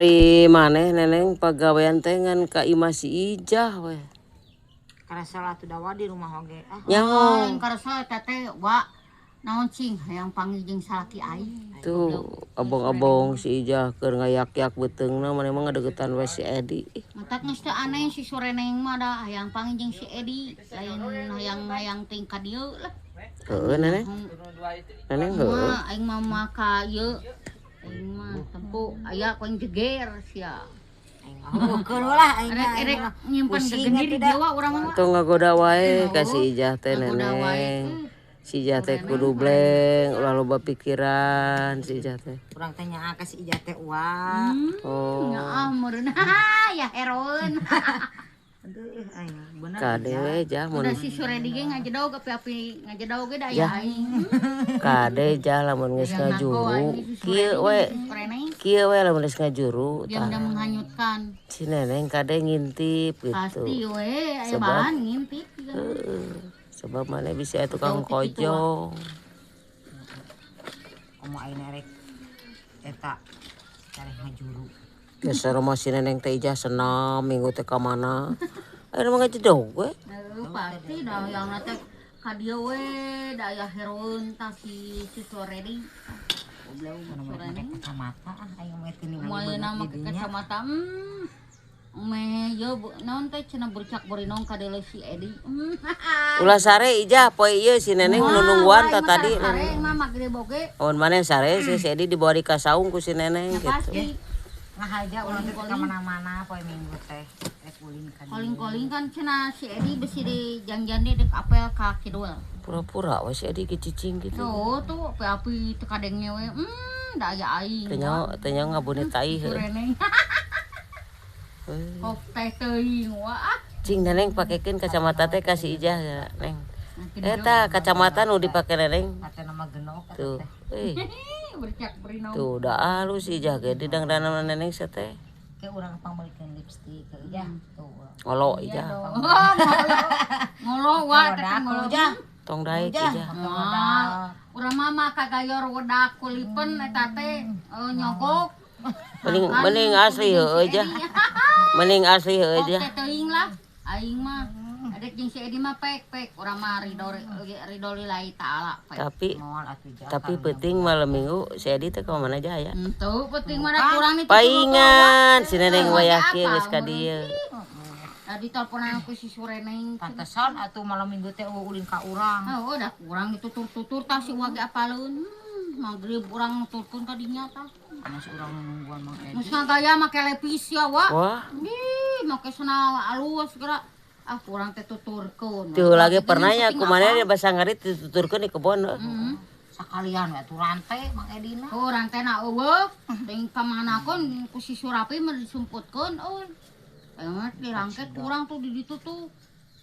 Di maneh neneng pagawean teh ngan ka imah si Ijah we. Karasa lah tu dawa di rumah oge. Nyaho. Karasa tete wa naon cing hayang panggil jeung salaki aing. Tuh abong-abong si Ijah keur ngayak-yak beuteungna maneh mah ngadegetan we si Edi. Matak geus teu aneh si soreneng mah da hayang panggil jeung si Edi, lain hayang ting ka dieu lah. Heueuh neneng. Neneng heueuh. Aing mah maka ieu aing mah tempo aya koeng jeger sia. Bukeul lah aing Erek nyimpen gegeni di dieu urang mah. Tuh ngagoda wae ka si Ijah teh neneng. Si Ijah teh kudu bleng, ulah loba pikiran si Ijah teh. Urang teh nyaa ka si Ijah teh uang. Oh. Nyaah meureun. Ya heroun. Aduh aing bener. Kade we Jah mun Udah si Suredi ge ngajedog api ngajedog ge da aya aing. kade Jah lamun geus ngajuru. Kieu we. Kieu we lamun geus ngajuru Dia udah menghanyutkan. si neneng kade ngintip gitu. Pasti we aya bahan ngintip. Sebab mana bisa tukang kojong. Komo aing rek eta careh ngajuru. Geus rumah si neneng teh Ijah senam minggu teh ka mana. Aya mah ngajedog we. Pasti da yang teh ka dieu we da aya heroun tah si Suredi. Kacamata aing mah teu ningali Moal nama ke kacamata. Meh yo naon teh cenah bercak berinong ka deuleu si Edi. Ulah sare Ijah poe ieu si neneng nunungguan ta tadi. Sare mah magede boge. Amun maneh sare si Edi dibawa di kasaung ku si neneng gitu. Pasti. ngahaja urang teh ka mana-mana poe minggu teh ulin ka dieu. Koling-koling kan cenah si Edi besi di janjian dek apel ka kidul. Pura-pura we si Edi kicicing gitu. Tuh api teu kadengnya we. Da aya aing. Teu nya ngabunit tai heuh. Reneng. Kok teh teuing wah. Cing neneng pakekeun kacamata teh ka si Ijah ya, Neng. Eta kacamata nu dipake neneng. Kata nama genok Tuh. Euy. Bercak berinong. Tuh udah halus si Ijah ge didangdanan neneng seteh. ke urang pambalikeun lipstik ke Ijah tuh. Ngolo Ijah. Ngolo wa teh ngolo Ijah. Tong daek Ijah. Urang mah kagayor wedak kulipen eta teh nyogok. Mending asli heueuh Ijah. Mending asli heueuh Ijah. Teh teuing lah aing mah adek jeung si Edi mah pek urang mah ridho lillahi taala pek. Tapi penting malam minggu si Edi teh ka mana aja ya. Tuh penting mana kurang nih. Paingan si neneng wayah kieu geus ka dieu. Tadi teleponan ku si Sureneng. Pantesan atuh malam minggu teh ulin ka urang. Oh, udah kurang ditutur-tutur tah si wage apaleun. Magrib urang nuturkeun ka dinya tah. Masih urang nungguan Mang Edi. Geus ngagaya make lepis ya, wa. Wah. Ih, make sana alus geura. Ah, kurang teh tuturkeun. Tuh lagi pernah ya kumaha dia basa ngarit dituturkeun di kebon. Sakalian we atuh rantai Mang Edina. Oh, rantena eueuh. Teuing ka manakon ku si Surapi mah disumputkeun euy. Emang dirangket kurang tuh di ditu tuh.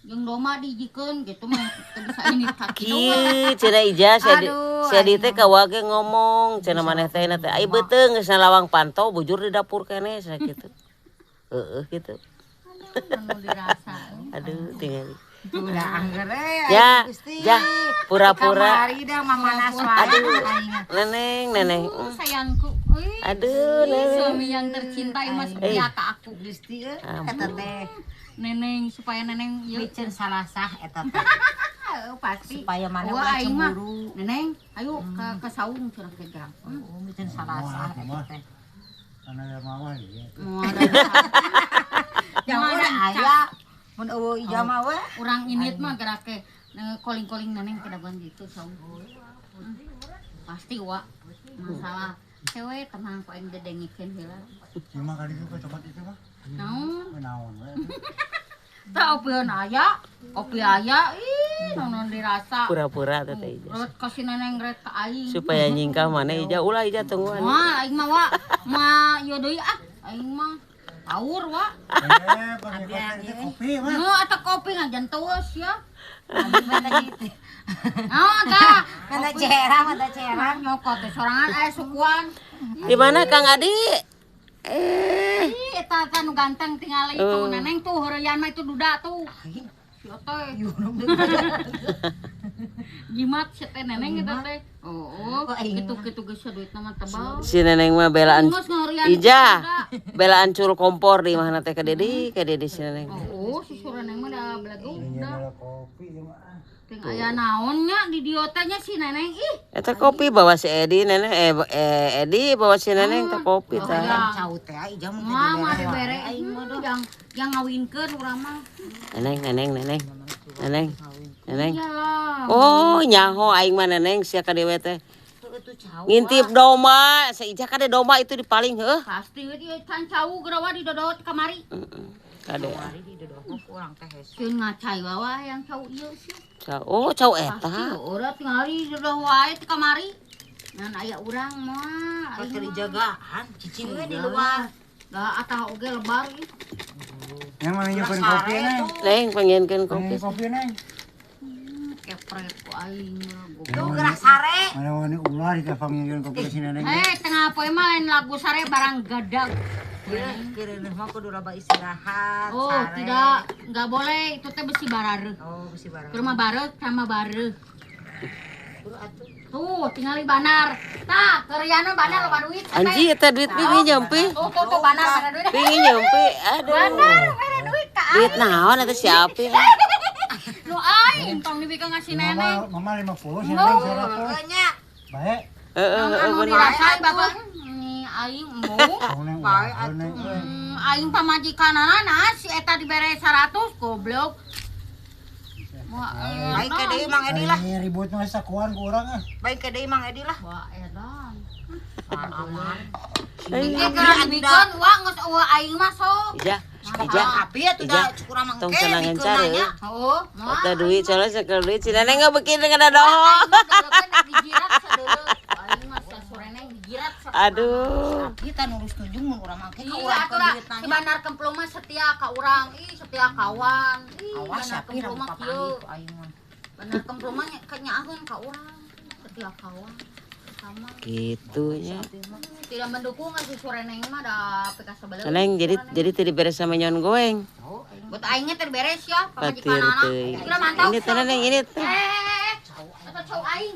Jeung doma dijikeun gitu mah teu bisa ini kaki Ki cenah Ijah si Edi teh ka wage ngomong cenah maneh teh na teh ai beuteung geus lawang pantau bujur di dapur keneh cenah kitu. Heeh gitu. anu dirasa. Aduh tinggal. Udah angger Ya, Jah pura-pura. Kamari dah mamanas wae. Aduh, neneng. Sayangku. Aduh, neneng. Suami yang tercinta yang masih setia ke aku. Gusti eta teh Neneng supaya neneng yuk. biceun salasah eta teh. Pasti. Supaya mana Wah, ulah aing mah. cemburu. Neneng, ayo ke saung curang ke gerang. Oh, biceun salasah eta teh. Karena ya mawar ya. Mau ada. Yang udah aya mun eueuh Ijah mah we. Urang init mah gerak ke koling-koling neneng kedaban gitu saung. Pasti wa. Masalah cewek tenang kok aing dedengikeun heula. Cuma kali itu tempat itu mah. Naon? Menaon we. Tah opieun aya, kopi aya, ih naon dirasa. Pura-pura teh Ijah. Rot kasih neneng rek ka aing. Supaya nyingkah maneh Ijah ulah Ijah tungguan. Wah, aing mah wa, ieu deui aing mah taur wa. Pakai kopi mah. Nu eta kopi ngajan teueus ya. Mata gitu. Naon tah? Mata cerah, mata cerah. Nyokot teh sorangan aya sukuan. Di mana Kang Adi? Ih, eta kan nu ganteng tinggal itu neneng tuh heureyan mah itu duda tuh. Sieu teh. jimat si teh neneng eta teh. Oh, kitu-kitu geus duit nama tebal. Si neneng mah belaan Geus ngarian Ija, belaan cul kompor di mana teh ka Dedi si neneng. Oh, si sureneng mah da belagu Ini da. ada kopi ya mah. Ting aya naonnya di dieu teh nya si neneng ih. Eta kopi bawa si Edi neneng Edi bawa si neneng teh kopi tah. Cau teh ija mun teh Mama dibere. dibere yang ngawinkeun urang mah. Neneng. Iyalah. Oh, nyaho aing mah neneng sia ka dewe teh. Itu cau. Ngintip domba, seija kade domba itu di paling heuh. Pasti we ieu can cau gerawa di dodot kamari. Kade. Hari di dodok kurang teh hese. Sieun ngacai wae yang cau ieu sih. Cau Pasti eta. ora tingali di dodoh wae ti kamari. Ngan aya urang moal. Pakai dijagaan, cicing we di luar. Da atah oge lebar ih. Yang mana nyobain kopi neng? Neng pengenkeun kopi. Pengen kopi neng? Kepret ku aing mah goblok. Tuh gerak sare. Mana wani ulah di pengen kopi si neneng? Tengah poe mah lain lagu sare barang gadag. Kira mah kudu loba istirahat. Oh, sare. tidak, enggak boleh. Itu teh besi barareuh. Oh, besi barang. Keur mah bareuh sama bareuh. Kudu atuh. Tuh, tinggali banar. Tah, keur yana banar loba duit. Anji eta duit pingi nyampe. Tuh banar duit. Pingi nyampe. Aduh. Banar mere duit ka. Duit naon eta siapa? Nu aing tong dibika ngasih neneng. Mama 50 si neneng 100. Nya. Baik. Anu Bener. dirasain bapak. Ini aing mau. Oh neng ulah neng. Aing pamajikanana nah si eta dibere 100 goblok. Baik ke deui Mang Edi lah. Ini ribut mah sakuan ku urang ah. Baik ke deui Mang Edi lah. Wah, edan. Aman. Ini keur dibikeun uang geus eueuh aing mah sok. Ija. Tapi atuh da cukur mang Tong ke senangan cari. Oh, moal. Eta duit soalnya sekel duit si neneng enggak bikin dengan doh. Dijirat sadeuleu. Aing mah sasoreneng dijirat sok. Aduh. Kita nurus tujung mun urang make ka Iya, urang atuh lah. duit Si nanya. Bandar Kemplung mah setia ka urang. Ih, setia kawan. Ih, Awas Bandar sapi Kemplung rambut mah papa kieu. ku aing mah. Bandar Kemplung mah kenyaeun ka urang. Setia kawan. Sama. Gitunya. Tidak mendukung si Sureneng mah da PK sebelah. Neneng jadi tadi beres sama nyon goeng. Buat aingnya terberes ya, Patir pamajikanana. teuing. Kira mantau. Ini teh neneng ini teh. Atau cau aing.